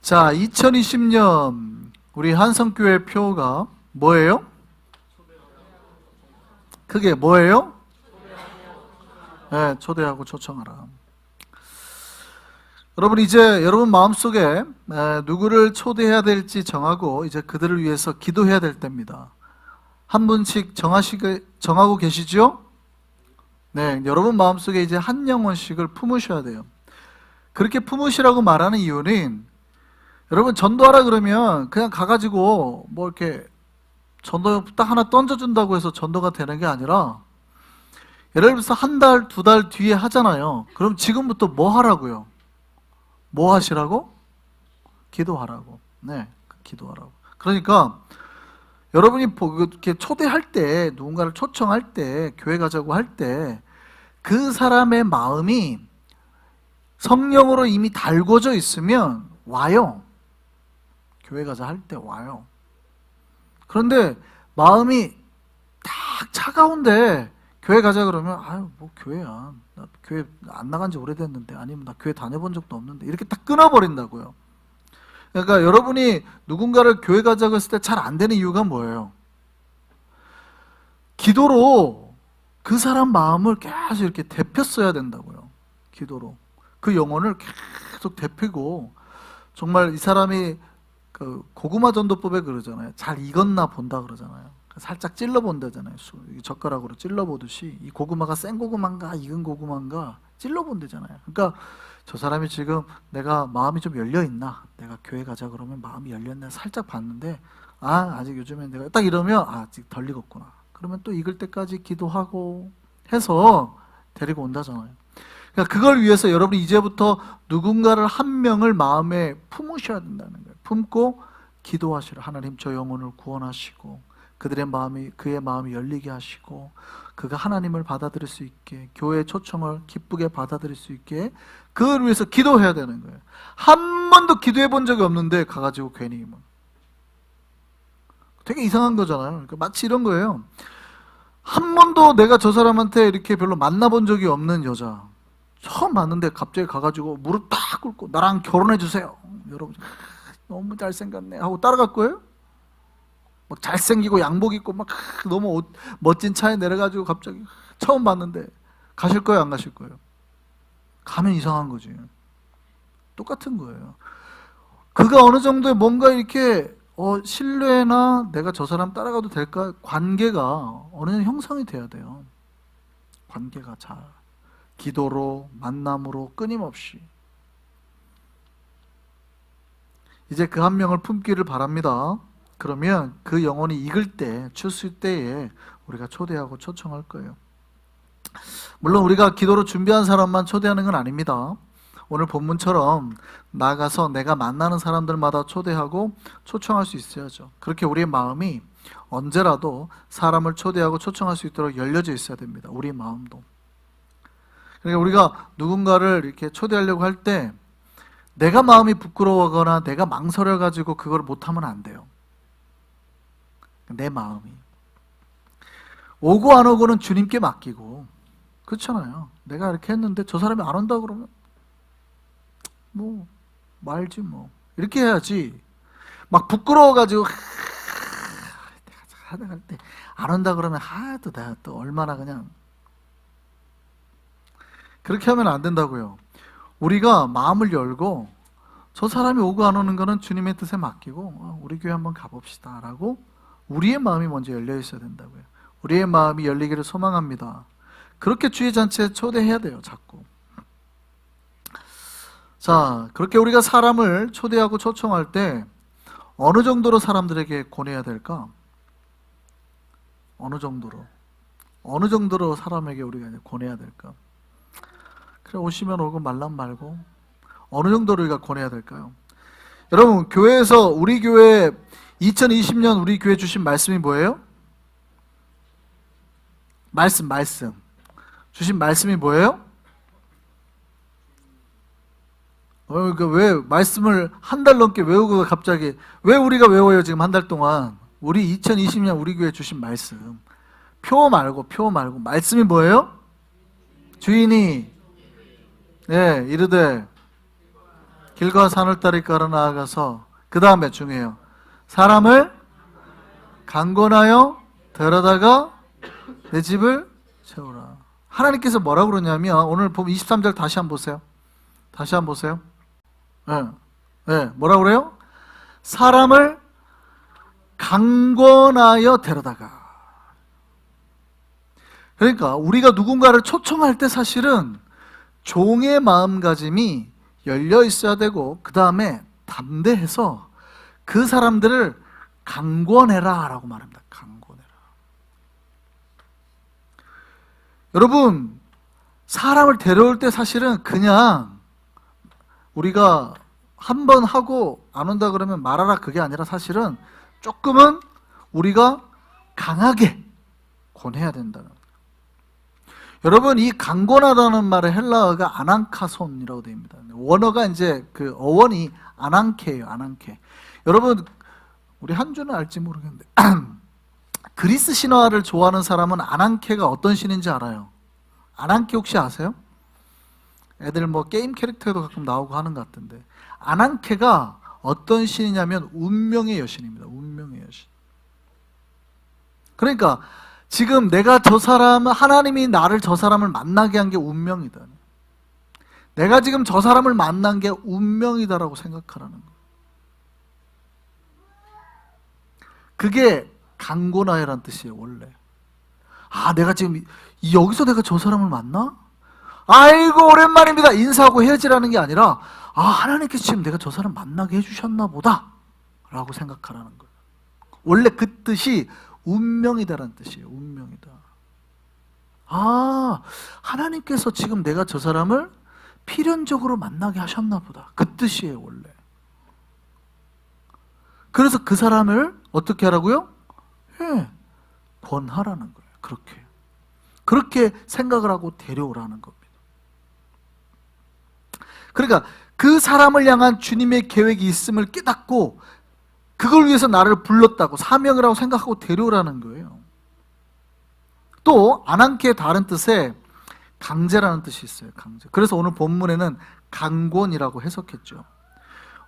자, 2020년 우리 한성교회 표가 뭐예요? 그게 뭐예요? 네, 초대하고 초청하라. 여러분, 이제 여러분 마음속에 누구를 초대해야 될지 정하고 이제 그들을 위해서 기도해야 될 때입니다. 한 분씩 정하고 계시죠? 네, 여러분 마음속에 이제 한 영혼씩을 품으셔야 돼요. 그렇게 품으시라고 말하는 이유는, 여러분 전도하라 그러면 그냥 가가지고 뭐 이렇게 전도 딱 하나 던져준다고 해서 전도가 되는 게 아니라, 예를 들어서 한 달, 두 달 뒤에 하잖아요. 그럼 지금부터 뭐 하라고요? 뭐 하시라고? 기도하라고. 네, 기도하라고. 그러니까 여러분이 이렇게 초대할 때, 누군가를 초청할 때, 교회 가자고 할 때 그 사람의 마음이 성령으로 이미 달궈져 있으면 와요. 교회 가자 할 때 와요. 그런데 마음이 딱 차가운데 교회 가자 그러면, 아유 뭐 교회야, 나 교회 안 나간 지 오래됐는데, 아니면 나 교회 다녀본 적도 없는데, 이렇게 딱 끊어버린다고요. 그러니까 여러분이 누군가를 교회 가자고 했을 때 잘 안 되는 이유가 뭐예요? 기도로 그 사람 마음을 계속 이렇게 데폈어야 된다고요. 기도로 그 영혼을 계속 데피고, 정말 이 사람이 그 고구마 전도법에 그러잖아요. 잘 익었나 본다 그러잖아요. 살짝 찔러본다잖아요. 젓가락으로 찔러보듯이 이 고구마가 생 고구마인가 익은 고구마인가 찔러본다잖아요. 그러니까 저 사람이 지금 내가 마음이 좀 열려있나, 내가 교회 가자 그러면 마음이 열렸나 살짝 봤는데, 아직 요즘엔 내가 딱 이러면 아직 덜 익었구나. 그러면 또 익을 때까지 기도하고 해서 데리고 온다잖아요. 그러니까 그걸 위해서 여러분이 이제부터 누군가를 한 명을 마음에 품으셔야 된다는 거예요. 품고 기도하시라. 하나님, 저 영혼을 구원하시고 그들의 마음이, 그의 마음이 열리게 하시고 그가 하나님을 받아들일 수 있게, 교회의 초청을 기쁘게 받아들일 수 있게, 그걸 위해서 기도해야 되는 거예요. 한 번도 기도해 본 적이 없는데 가가지고 괜히 되게 이상한 거잖아요. 그러니까 마치 이런 거예요. 한 번도 내가 저 사람한테 이렇게 별로 만나본 적이 없는 여자 처음 봤는데 갑자기 가가지고 무릎 딱 꿇고 나랑 결혼해 주세요. 여러분 너무 잘생겼네 하고 따라갈 거예요? 막 잘생기고 양복 입고 막 너무 멋진 차에 내려가지고 갑자기 처음 봤는데 가실 거예요, 안 가실 거예요? 가면 이상한 거지. 똑같은 거예요. 그가 어느 정도의 뭔가 이렇게 신뢰나 내가 저 사람 따라가도 될까, 관계가 어느 정도 형성이 돼야 돼요. 관계가 잘, 기도로, 만남으로 끊임없이. 이제 그 한 명을 품기를 바랍니다. 그러면 그 영혼이 익을 때, 추수일 때에 우리가 초대하고 초청할 거예요. 물론 우리가 기도로 준비한 사람만 초대하는 건 아닙니다. 오늘 본문처럼 나가서 내가 만나는 사람들마다 초대하고 초청할 수 있어야죠. 그렇게 우리의 마음이 언제라도 사람을 초대하고 초청할 수 있도록 열려져 있어야 됩니다. 우리의 마음도. 그러니까 우리가 누군가를 이렇게 초대하려고 할 때 내가 마음이 부끄러워하거나 내가 망설여가지고 그걸 못하면 안 돼요. 내 마음이. 오고 안 오고는 주님께 맡기고, 그렇잖아요. 내가 이렇게 했는데 저 사람이 안 온다 그러면 뭐 말지 뭐, 이렇게 해야지. 막 부끄러워가지고 내가 하다 갈 때 안 온다 그러면 또 내가 또 얼마나 그냥, 그렇게 하면 안 된다고요. 우리가 마음을 열고 저 사람이 오고 안 오는 거는 주님의 뜻에 맡기고 우리 교회 한번 가봅시다 라고 우리의 마음이 먼저 열려 있어야 된다고요. 우리의 마음이 열리기를 소망합니다. 그렇게 주의 잔치에 초대해야 돼요, 자꾸. 자, 그렇게 우리가 사람을 초대하고 초청할 때 어느 정도로 사람들에게 권해야 될까? 어느 정도로 사람에게 우리가 권해야 될까? 그래, 오시면 오고 말란 말고 어느 정도로 우리가 권해야 될까요? 여러분, 교회에서 우리 교회 2020년 우리 교회 주신 말씀이 뭐예요? 말씀 주신 말씀이 뭐예요? 그러니까 왜 말씀을 한 달 넘게 외우고 갑자기, 왜 우리가 외워요 지금 한 달 동안? 우리 2020년 우리 교회 주신 말씀, 표 말고 말씀이 뭐예요? 주인이 이르되 길과 산을 따리 걸어 나아가서 그 다음에 중요해요. 사람을 강권하여 데려다가 내 집을 채우라. 하나님께서 뭐라고 그러냐면 오늘 보면 23절 다시 한번 보세요. 다시 한번 보세요. 뭐라고 그래요? 사람을 강권하여 데려다가. 그러니까 우리가 누군가를 초청할 때 사실은 종의 마음가짐이 열려 있어야 되고 그 다음에 담대해서 그 사람들을 강권해라 라고 말합니다. 강권해라. 여러분, 사람을 데려올 때 사실은 그냥 우리가 한 번 하고 안 온다 그러면 말하라 그게 아니라 사실은 조금은 우리가 강하게 권해야 된다는 거예요. 여러분, 이 강권하다는 말의 헬라어가 아난카손이라고 되어 있습니다. 원어가 이제 그 어원이 아난케예요. 아난케. 여러분, 우리 한주는 알지 모르겠는데 그리스 신화를 좋아하는 사람은 아난케가 어떤 신인지 알아요. 아난케 혹시 아세요? 애들 뭐 게임 캐릭터에도 가끔 나오고 하는 것 같은데 아난케가 어떤 신이냐면 운명의 여신입니다. 운명의 여신. 그러니까 지금 내가 저 사람, 하나님이 나를 저 사람을 만나게 한 게 운명이다. 내가 지금 저 사람을 만난 게 운명이다라고 생각하라는 거예요. 그게 강고나해란 뜻이에요, 원래. 아, 내가 지금 여기서 내가 저 사람을 만나? 아이고, 오랜만입니다. 인사하고 헤어지라는 게 아니라, 아, 하나님께서 지금 내가 저 사람 만나게 해주셨나 보다. 라고 생각하라는 거예요. 원래 그 뜻이 운명이다라는 뜻이에요. 운명이다. 아, 하나님께서 지금 내가 저 사람을 필연적으로 만나게 하셨나 보다. 그 뜻이에요, 원래. 그래서 그 사람을 어떻게 하라고요? 권하라는 거예요. 그렇게 생각을 하고 데려오라는 겁니다. 그러니까 그 사람을 향한 주님의 계획이 있음을 깨닫고 그걸 위해서 나를 불렀다고 사명이라고 생각하고 데려오라는 거예요. 또 아난케의 다른 뜻에 강제라는 뜻이 있어요. 강제. 그래서 오늘 본문에는 강권이라고 해석했죠.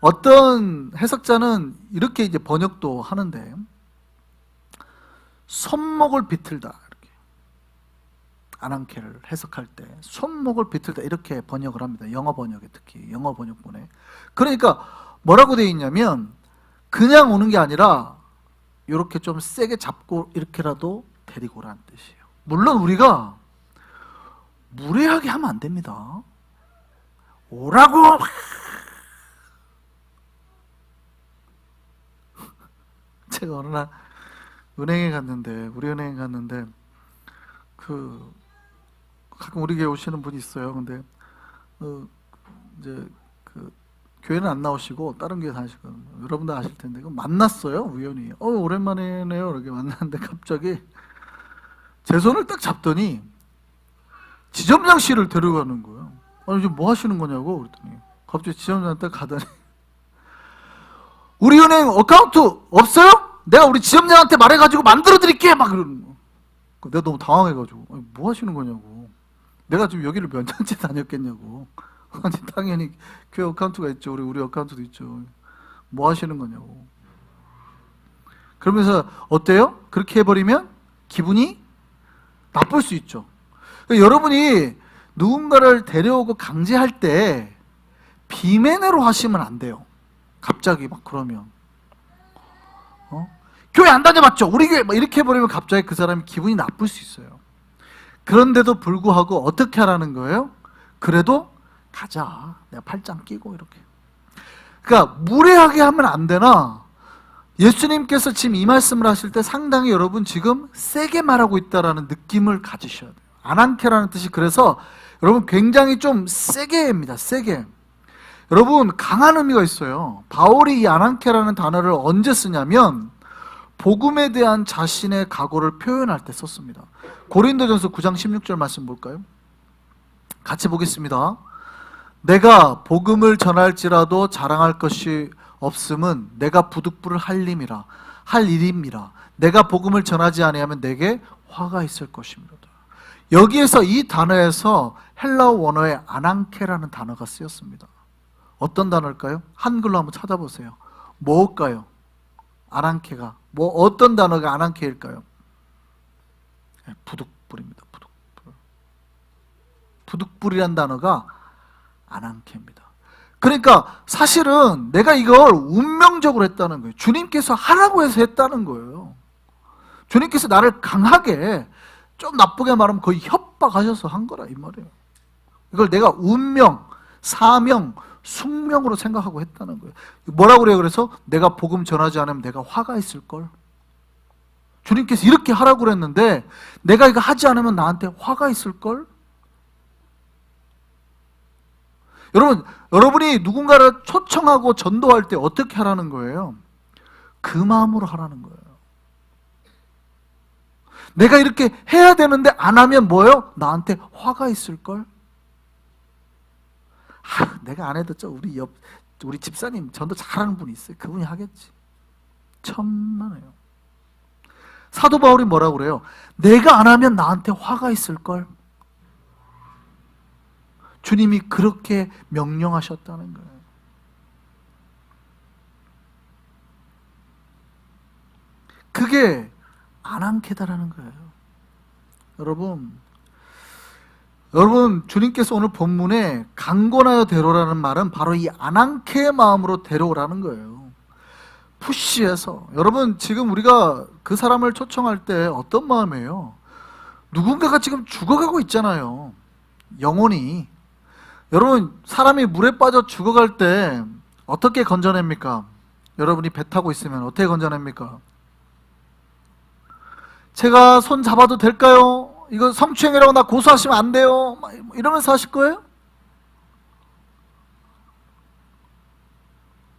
어떤 해석자는 이렇게 이제 번역도 하는데 손목을 비틀다 이렇게 아난케를 해석할 때 손목을 비틀다 이렇게 번역을 합니다. 영어 번역에 특히 영어 번역본에. 그러니까 뭐라고 되어 있냐면 그냥 오는 게 아니라 이렇게 좀 세게 잡고 이렇게라도 데리고 오라는 뜻이에요. 물론 우리가 무례하게 하면 안 됩니다. 오라고 제가 어느 날 은행에 갔는데 우리 은행에 갔는데 그 가끔 우리 교회 오시는 분이 있어요. 근데 이제 그 교회는 안 나오시고 다른 교회 다니시거든요. 여러분들 아실 텐데 만났어요. 우연히. 오랜만이네요. 이렇게 만났는데 갑자기 제 손을 딱 잡더니 지점장실을 데려가는 거예요. 아니 지금 뭐 하시는 거냐고 그랬더니 갑자기 지점장 딱 가더니 우리 은행 어카운트 없어요? 내가 우리 지점장한테 말해가지고 만들어 드릴게 막 그러는 거. 내가 너무 당황해가지고 아니, 뭐 하시는 거냐고. 내가 지금 여기를 몇 년째 다녔겠냐고. 아니 당연히 교회 어카운트가 있죠. 우리 어카운트도 있죠. 뭐 하시는 거냐고. 그러면서 어때요? 그렇게 해버리면 기분이 나쁠 수 있죠. 그러니까 여러분이 누군가를 데려오고 강제할 때 비매너로 하시면 안 돼요. 갑자기 막 그러면 교회 안 다녀봤죠? 우리 교회 막 이렇게 해버리면 갑자기 그 사람이 기분이 나쁠 수 있어요. 그런데도 불구하고 어떻게 하라는 거예요? 그래도 가자. 내가 팔짱 끼고 이렇게. 그러니까 무례하게 하면 안 되나? 예수님께서 지금 이 말씀을 하실 때 상당히 여러분 지금 세게 말하고 있다라는 느낌을 가지셔야 돼요. 아난케라는 뜻이 그래서 여러분 굉장히 좀 세게 합니다. 세게. 여러분 강한 의미가 있어요. 바울이 이 아난케라는 단어를 언제 쓰냐면 복음에 대한 자신의 각오를 표현할 때 썼습니다. 고린도전서 9장 16절 말씀 볼까요? 같이 보겠습니다. 내가 복음을 전할지라도 자랑할 것이 없음은 내가 부득불을 할 일임이라. 내가 복음을 전하지 아니하면 내게 화가 있을 것입니다. 여기에서 이 단어에서 헬라어 원어에 아난케라는 단어가 쓰였습니다. 어떤 단어일까요? 한글로 한번 찾아보세요. 뭘까요? 아랑케가 어떤 단어가 아랑케일까요? 부득불입니다. 부득불. 부득불이란 단어가 아랑케입니다. 그러니까 사실은 내가 이걸 운명적으로 했다는 거예요. 주님께서 하라고 해서 했다는 거예요. 주님께서 나를 강하게, 좀 나쁘게 말하면 거의 협박하셔서 한 거라 이 말이에요. 이걸 내가 운명, 사명, 숙명으로 생각하고 했다는 거예요. 뭐라고 그래요? 그래서 내가 복음 전하지 않으면 내가 화가 있을걸? 주님께서 이렇게 하라고 그랬는데 내가 이거 하지 않으면 나한테 화가 있을걸? 여러분이 누군가를 초청하고 전도할 때 어떻게 하라는 거예요? 그 마음으로 하라는 거예요. 내가 이렇게 해야 되는데 안 하면 뭐예요? 나한테 화가 있을걸? 내가 안 해도 우리 집사님 전도 잘하는 분이 있어요. 그분이 하겠지. 천만에요. 사도 바울이 뭐라고 그래요? 내가 안 하면 나한테 화가 있을걸? 주님이 그렇게 명령하셨다는 거예요. 그게 아랑케다라는 거예요. 여러분 주님께서 오늘 본문에 강권하여 데려오라는 말은 바로 이 아랑케의 마음으로 데려오라는 거예요. 푸시해서. 여러분 지금 우리가 그 사람을 초청할 때 어떤 마음이에요? 누군가가 지금 죽어가고 있잖아요. 영혼이. 여러분 사람이 물에 빠져 죽어갈 때 어떻게 건져냅니까? 여러분이 배 타고 있으면 어떻게 건져냅니까? 제가 손 잡아도 될까요? 이거 성추행이라고 나 고소하시면 안 돼요. 막 이러면서 하실 거예요?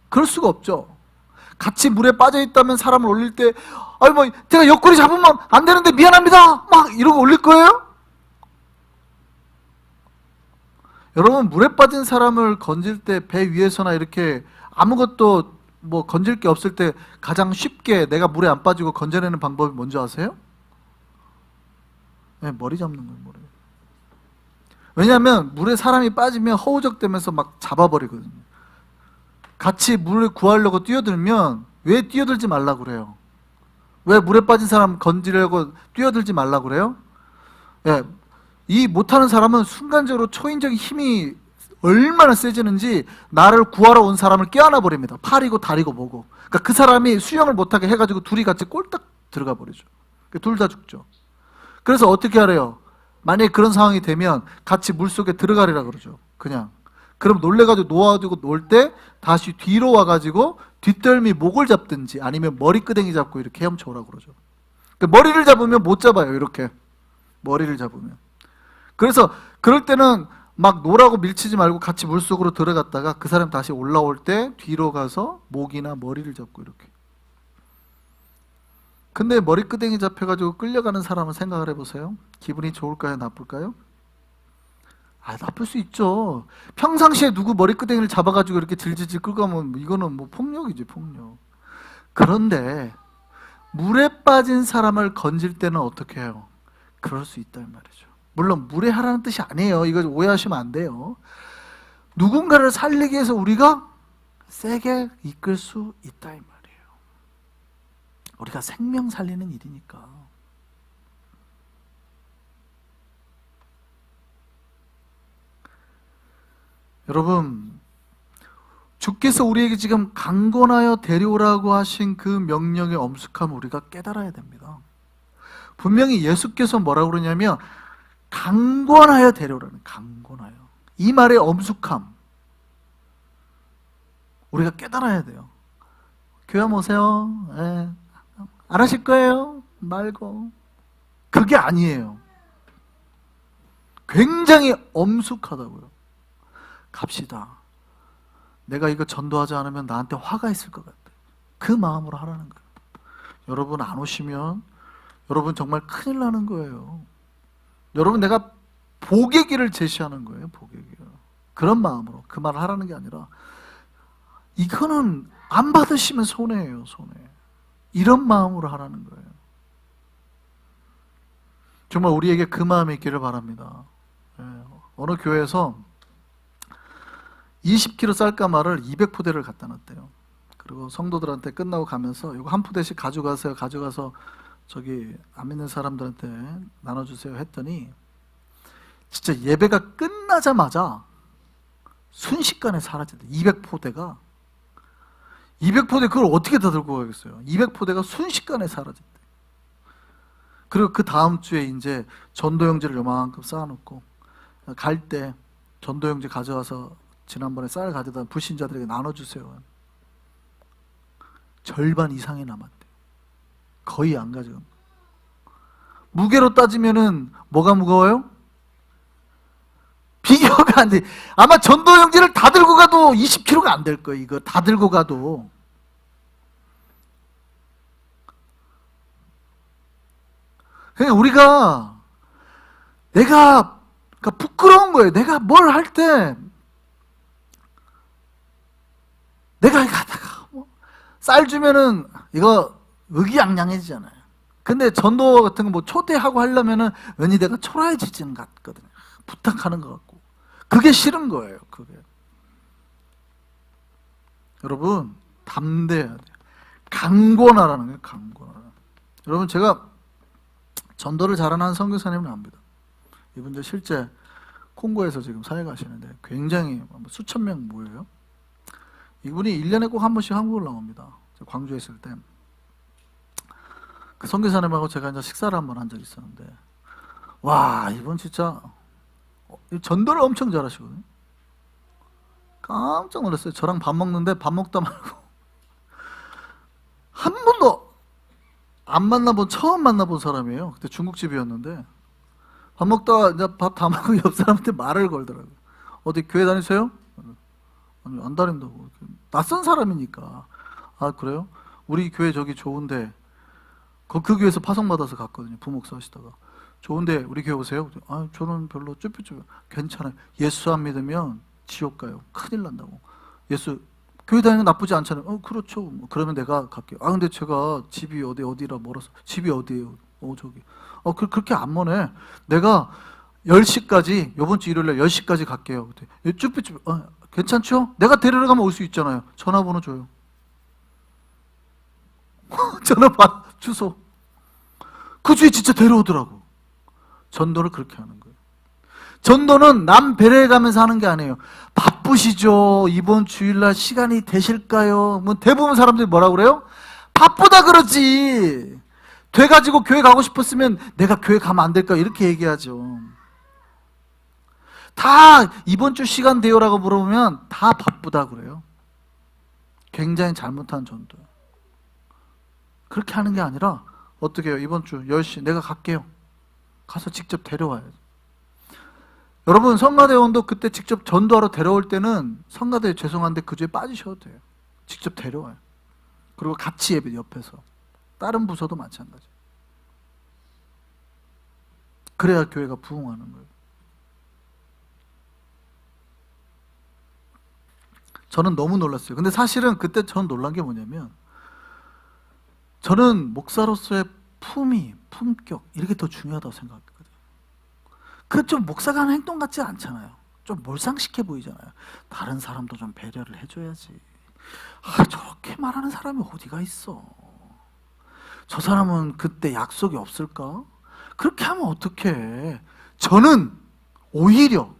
그럴 수가 없죠. 같이 물에 빠져 있다면 사람을 올릴 때, 제가 옆구리 잡으면 안 되는데 미안합니다. 막 이러고 올릴 거예요? 여러분 물에 빠진 사람을 건질 때 배 위에서나 이렇게 아무것도 건질 게 없을 때 가장 쉽게 내가 물에 안 빠지고 건져내는 방법이 뭔지 아세요? 네, 머리 잡는 거예요. 머리. 왜냐하면 물에 사람이 빠지면 허우적대면서 막 잡아버리거든요. 같이 물을 구하려고 뛰어들면 왜 뛰어들지 말라고 그래요? 왜 물에 빠진 사람 건지려고 뛰어들지 말라고 그래요? 예, 이 못하는 사람은 순간적으로 초인적인 힘이 얼마나 세지는지 나를 구하러 온 사람을 껴안아 버립니다. 팔이고 다리고 뭐고. 그러니까 그 사람이 수영을 못하게 해가지고 둘이 같이 꼴딱 들어가 버리죠. 둘 다 죽죠. 그래서 어떻게 하래요? 만약에 그런 상황이 되면 같이 물속에 들어가리라 그러죠. 그냥. 그럼 놀래가지고 놓아가지고 놀 때 다시 뒤로 와가지고 뒷덜미 목을 잡든지 아니면 머리끄댕이 잡고 이렇게 헤엄쳐오라고 그러죠. 그러니까 머리를 잡으면 못 잡아요. 이렇게. 머리를 잡으면. 그래서 그럴 때는 막 노라고 밀치지 말고 같이 물속으로 들어갔다가 그 사람 다시 올라올 때 뒤로 가서 목이나 머리를 잡고 이렇게. 근데 머리끄댕이 잡혀가지고 끌려가는 사람을 생각을 해보세요. 기분이 좋을까요? 나쁠까요? 나쁠 수 있죠. 평상시에 누구 머리끄댕이를 잡아가지고 이렇게 질질질 끌고 가면 이거는 폭력이지, 폭력. 그런데 물에 빠진 사람을 건질 때는 어떻게 해요? 그럴 수 있다는 말이죠. 물론 물에 하라는 뜻이 아니에요. 이거 오해하시면 안 돼요. 누군가를 살리기 위해서 우리가 세게 이끌 수 있다 이 말이에요. 우리가 생명 살리는 일이니까. 여러분, 주께서 우리에게 지금 강권하여 데려오라고 하신 그 명령의 엄숙함을 우리가 깨달아야 됩니다. 분명히 예수께서 뭐라고 그러냐면 강권하여 데려오라는, 강권하여. 이 말의 엄숙함 우리가 깨달아야 돼요. 교회 한번 오세요. 네. 안 하실 거예요? 말고. 그게 아니에요. 굉장히 엄숙하다고요. 갑시다. 내가 이거 전도하지 않으면 나한테 화가 있을 것 같아. 그 마음으로 하라는 거예요. 여러분 안 오시면 여러분 정말 큰일 나는 거예요. 여러분 내가 복의 길을 제시하는 거예요. 복의 길. 그런 마음으로 그 말을 하라는 게 아니라 이거는 안 받으시면 손해예요. 손해. 이런 마음으로 하라는 거예요. 정말 우리에게 그 마음이 있기를 바랍니다. 어느 교회에서 20kg 쌀가마를 200포대를 갖다 놨대요. 그리고 성도들한테 끝나고 가면서 이거 한 포대씩 가져가세요. 가져가서 저기 안 믿는 사람들한테 나눠주세요 했더니 진짜 예배가 끝나자마자 순식간에 사라진대. 200포대가 200포대 그걸 어떻게 다 들고 가겠어요? 200포대가 순식간에 사라진대. 그리고 그 다음 주에 이제 전도용지를 요만큼 쌓아놓고 갈 때 전도용지 가져와서 지난번에 쌀 가져다 불신자들에게 나눠주세요. 절반 이상이 남았대. 거의 안 가져간 거예요. 무게로 따지면은 뭐가 무거워요? 비교가 안 돼. 아마 전도용지를 다 들고 가도 20kg가 안 될 거예요. 이거 다 들고 가도. 그냥 우리가 내가 그러니까 부끄러운 거예요. 내가 뭘 할 때 내가 가다가 쌀 주면은 이거 의기양양해지잖아요. 근데 전도 같은 거 뭐 초대하고 하려면은 왠지 내가 초라해지지는 같거든요. 부탁하는 것 같고. 그게 싫은 거예요. 그게. 여러분 담대해야 돼요. 강권하라는 거예요. 강권하라. 여러분 제가 전도를 잘하는 선교사님은 압니다. 이분들 실제 콩고에서 지금 사회 가시는데 굉장히 수천 명 모여요. 이분이 1년에 꼭 한 번씩 한국을 나옵니다. 제가 광주에 있을 때 그 선교사님하고 제가 이제 식사를 한번 한 적이 있었는데 와 이분 진짜 전도를 엄청 잘하시거든요. 깜짝 놀랐어요. 저랑 밥 먹는데 밥 먹다 말고 한 번도 안 만나본 처음 만나본 사람이에요. 그때 중국집이었는데 밥 먹다가 이제 밥 다 먹고 옆 사람한테 말을 걸더라고요. 어디 교회 다니세요? 아니 안 다닌다고. 낯선 사람이니까. 아 그래요? 우리 교회 저기 좋은데 그 교회에서 파송받아서 갔거든요. 부목사 하시다가 좋은데 우리 교회 오세요? 아 저는 별로 쭈뼛쭈뼛 괜찮아요. 예수 안 믿으면 지옥 가요. 큰일 난다고. 예수 교회 다니는 거 나쁘지 않잖아요. 그렇죠. 뭐 그러면 내가 갈게요. 아 근데 제가 집이 어디라 멀어서 집이 어디예요? 저기. 그렇게 안 머네. 내가 10시까지 요번 주 일요일에 10시까지 갈게요. 쭈뼛쭈뼛 괜찮죠? 내가 데리러 가면 올 수 있잖아요. 전화번호 줘요. 전화번호 주소. 그 주에 진짜 데려오더라고. 전도를 그렇게 하는 거예요. 전도는 남 배려해 가면서 하는 게 아니에요. 바쁘시죠? 이번 주일날 시간이 되실까요? 뭐 대부분 사람들이 뭐라고 그래요? 바쁘다 그러지. 돼가지고 교회 가고 싶었으면 내가 교회 가면 안 될까? 이렇게 얘기하죠. 다 이번 주 시간 돼요라고 물어보면 다 바쁘다 그래요. 굉장히 잘못한 전도예요. 그렇게 하는 게 아니라 어떻게 해요? 이번 주 10시 내가 갈게요. 가서 직접 데려와야죠. 여러분 성가대원도 그때 직접 전도하러 데려올 때는 성가대 죄송한데 그 주에 빠지셔도 돼요. 직접 데려와요. 그리고 같이 예배 옆에서. 다른 부서도 마찬가지. 그래야 교회가 부흥하는 거예요. 저는 너무 놀랐어요. 근데 사실은 그때 저는 놀란 게 뭐냐면 저는 목사로서의 품위, 품격 이렇게 더 중요하다고 생각했거든요. 그 좀 목사가 하는 행동 같지 않잖아요. 좀 몰상식해 보이잖아요. 다른 사람도 좀 배려를 해줘야지. 저렇게 말하는 사람이 어디가 있어. 저 사람은 그때 약속이 없을까? 그렇게 하면 어떡해. 저는 오히려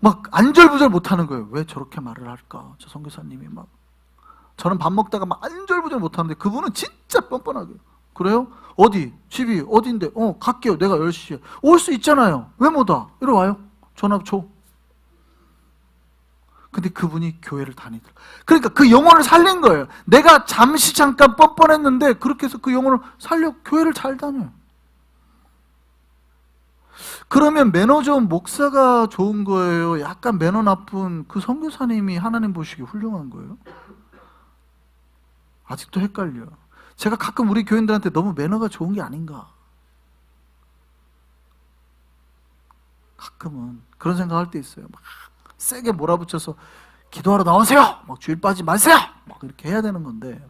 막 안절부절 못하는 거예요. 왜 저렇게 말을 할까? 저 선교사님이 막 저는 밥 먹다가 막 안절부절 못하는데 그분은 진짜 뻔뻔하게 그래요? 어디? 집이 어딘데? 갈게요. 내가 10시에 올 수 있잖아요. 왜 못 와? 이리 와요. 전화 줘. 근데 그분이 교회를 다니더라. 그러니까 그 영혼을 살린 거예요. 내가 잠시 잠깐 뻔뻔했는데 그렇게 해서 그 영혼을 살려 교회를 잘 다녀요. 그러면 매너 좋은 목사가 좋은 거예요? 약간 매너 나쁜 그 선교사님이 하나님 보시기에 훌륭한 거예요? 아직도 헷갈려요. 제가 가끔 우리 교인들한테 너무 매너가 좋은 게 아닌가. 가끔은 그런 생각할 때 있어요. 막 세게 몰아붙여서 기도하러 나오세요. 막 주일 빠지지 마세요. 막 이렇게 해야 되는 건데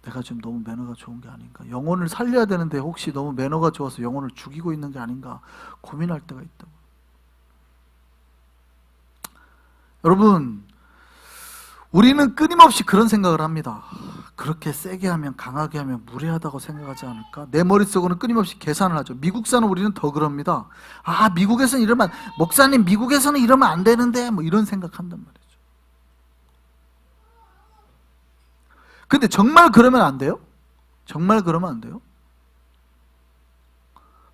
내가 지금 너무 매너가 좋은 게 아닌가. 영혼을 살려야 되는데 혹시 너무 매너가 좋아서 영혼을 죽이고 있는 게 아닌가 고민할 때가 있다고. 여러분, 우리는 끊임없이 그런 생각을 합니다. 그렇게 세게 하면, 강하게 하면 무례하다고 생각하지 않을까? 내 머릿속으로는 끊임없이 계산을 하죠. 미국 사는 우리는 더 그럽니다. 아, 미국에서는 이러면, 목사님 미국에서는 이러면 안 되는데, 뭐 이런 생각한단 말이죠. 근데 정말 그러면 안 돼요? 정말 그러면 안 돼요?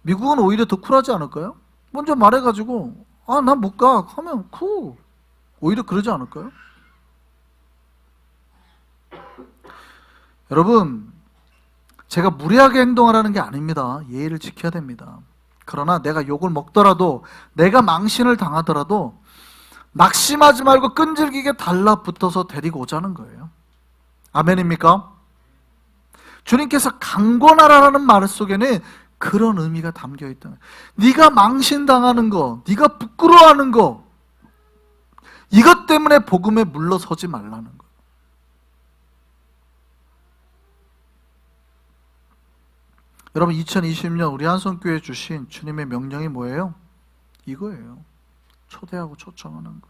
미국은 오히려 더 쿨하지 않을까요? 먼저 말해가지고 아, 난 못 가 하면 쿨. 오히려 그러지 않을까요? 여러분, 제가 무례하게 행동하라는 게 아닙니다. 예의를 지켜야 됩니다. 그러나 내가 욕을 먹더라도, 내가 망신을 당하더라도 낙심하지 말고 끈질기게 달라붙어서 데리고 오자는 거예요. 아멘입니까? 주님께서 강권하라는 말 속에는 그런 의미가 담겨 있다. 네가 망신당하는 거, 네가 부끄러워하는 거, 이것 때문에 복음에 물러서지 말라는 거. 여러분, 2020년 우리 한성교회에 주신 주님의 명령이 뭐예요? 이거예요. 초대하고 초청하는 거.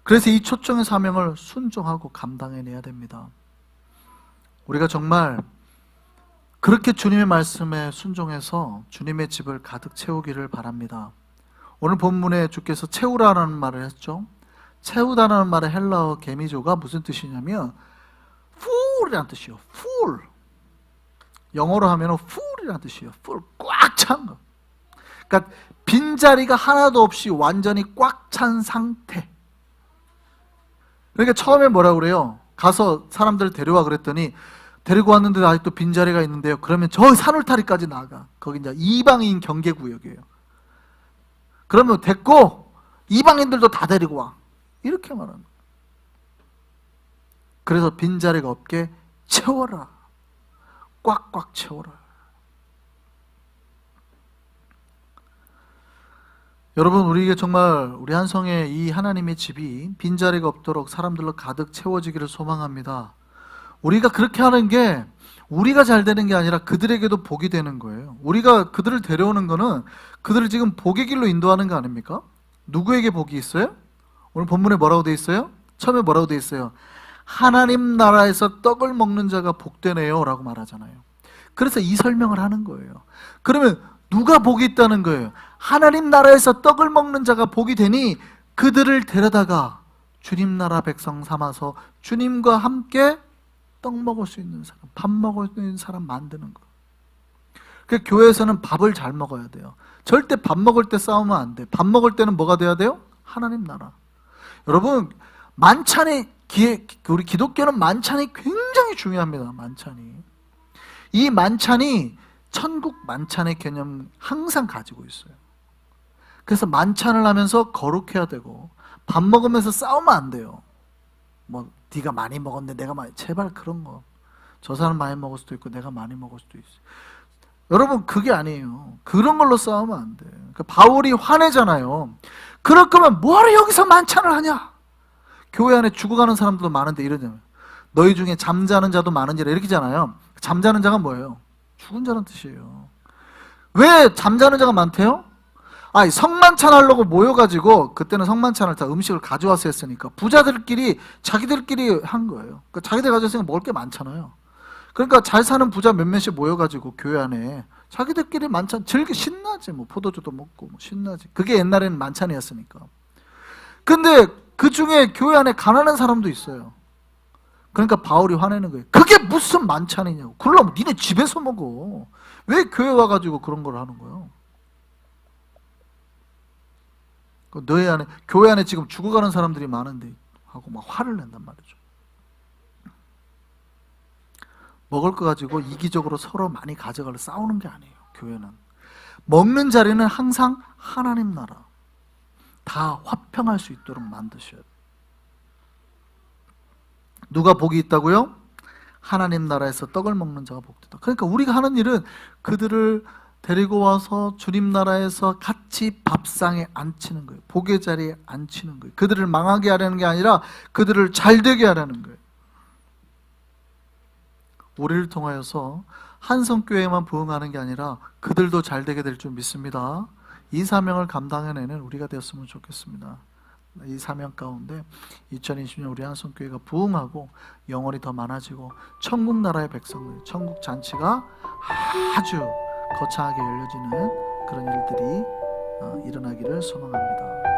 그래서 이 초청의 사명을 순종하고 감당해내야 됩니다. 우리가 정말 그렇게 주님의 말씀에 순종해서 주님의 집을 가득 채우기를 바랍니다. 오늘 본문에 주께서 채우라는 말을 했죠. 채우다라는 말의 헬라어 게미조가 무슨 뜻이냐면 full이라는 뜻이에요. full. 영어로 하면 full이라는 뜻이에요. full, 꽉 찬 거. 그러니까 빈자리가 하나도 없이 완전히 꽉 찬 상태. 그러니까 처음에 뭐라고 그래요? 가서 사람들을 데려와 그랬더니 데리고 왔는데 아직도 빈자리가 있는데요. 그러면 저 산울타리까지 나가. 거기 이제 이방인 경계구역이에요. 그러면 됐고 이방인들도 다 데리고 와. 이렇게 말하는 거예요. 그래서 빈자리가 없게 채워라. 꽉꽉 채워라. 여러분, 우리에게 정말 우리 한성의 이 하나님의 집이 빈자리가 없도록 사람들로 가득 채워지기를 소망합니다. 우리가 그렇게 하는 게 우리가 잘 되는 게 아니라 그들에게도 복이 되는 거예요. 우리가 그들을 데려오는 거는 그들을 지금 복의 길로 인도하는 거 아닙니까? 누구에게 복이 있어요? 오늘 본문에 뭐라고 돼 있어요? 처음에 뭐라고 돼 있어요? 하나님 나라에서 떡을 먹는 자가 복되네요 라고 말하잖아요. 그래서 이 설명을 하는 거예요. 그러면 누가 복이 있다는 거예요? 하나님 나라에서 떡을 먹는 자가 복이 되니 그들을 데려다가 주님 나라 백성 삼아서 주님과 함께 떡 먹을 수 있는 사람, 밥 먹을 수 있는 사람 만드는 거. 그 교회에서는 밥을 잘 먹어야 돼요. 절대 밥 먹을 때 싸우면 안 돼. 밥 먹을 때는 뭐가 돼야 돼요? 하나님 나라. 여러분, 만찬이 우리 기독교는 만찬이 굉장히 중요합니다. 만찬이. 이 만찬이 천국 만찬의 개념 항상 가지고 있어요. 그래서 만찬을 하면서 거룩해야 되고 밥 먹으면서 싸우면 안 돼요. 뭐 네가 많이 먹었는데 내가 많이, 제발 그런 거. 저 사람 많이 먹을 수도 있고 내가 많이 먹을 수도 있어요. 여러분, 그게 아니에요. 그런 걸로 싸우면 안 돼. 그러니까 바울이 화내잖아요. 그럴 거면 뭐하러 여기서 만찬을 하냐? 교회 안에 죽어가는 사람들도 많은데 이러잖아요. 너희 중에 잠자는 자도 많은지라 이렇게잖아요. 잠자는 자가 뭐예요? 죽은 자란 뜻이에요. 왜 잠자는 자가 많대요? 아니, 성만찬 하려고 모여가지고, 그때는 성만찬을 다 음식을 가져와서 했으니까 부자들끼리 자기들끼리 한 거예요. 그러니까 자기들 가져왔으니까 먹을 게 많잖아요. 그러니까 잘 사는 부자 몇몇이 모여가지고 교회 안에 자기들끼리 만찬 신나지. 뭐 포도주도 먹고 뭐 신나지. 그게 옛날에는 만찬이었으니까. 근데 그 중에 교회 안에 가난한 사람도 있어요. 그러니까 바울이 화내는 거예요. 그게 무슨 만찬이냐고. 그러려면 니네 집에서 먹어. 왜 교회 와가지고 그런 걸 하는 거예요? 너희 안에, 교회 안에 지금 죽어가는 사람들이 많은데 하고 막 화를 낸단 말이죠. 먹을 거 가지고 이기적으로 서로 많이 가져가려 싸우는 게 아니에요. 교회는 먹는 자리는 항상 하나님 나라, 다 화평할 수 있도록 만드셔야 돼요. 누가 복이 있다고요? 하나님 나라에서 떡을 먹는 자가 복되다. 그러니까 우리가 하는 일은 그들을 데리고 와서 주님 나라에서 같이 밥상에 앉히는 거예요. 복의 자리에 앉히는 거예요. 그들을 망하게 하려는 게 아니라 그들을 잘되게 하려는 거예요. 우리를 통하여서 한성교회만 부흥하는 게 아니라 그들도 잘되게 될 줄 믿습니다. 이 사명을 감당해내는 우리가 되었으면 좋겠습니다. 이 사명 가운데 2020년 우리 한성교회가 부흥하고 영혼이 더 많아지고 천국 나라의 백성들, 천국 잔치가 아주 거창하게 열려지는 그런 일들이 일어나기를 소망합니다.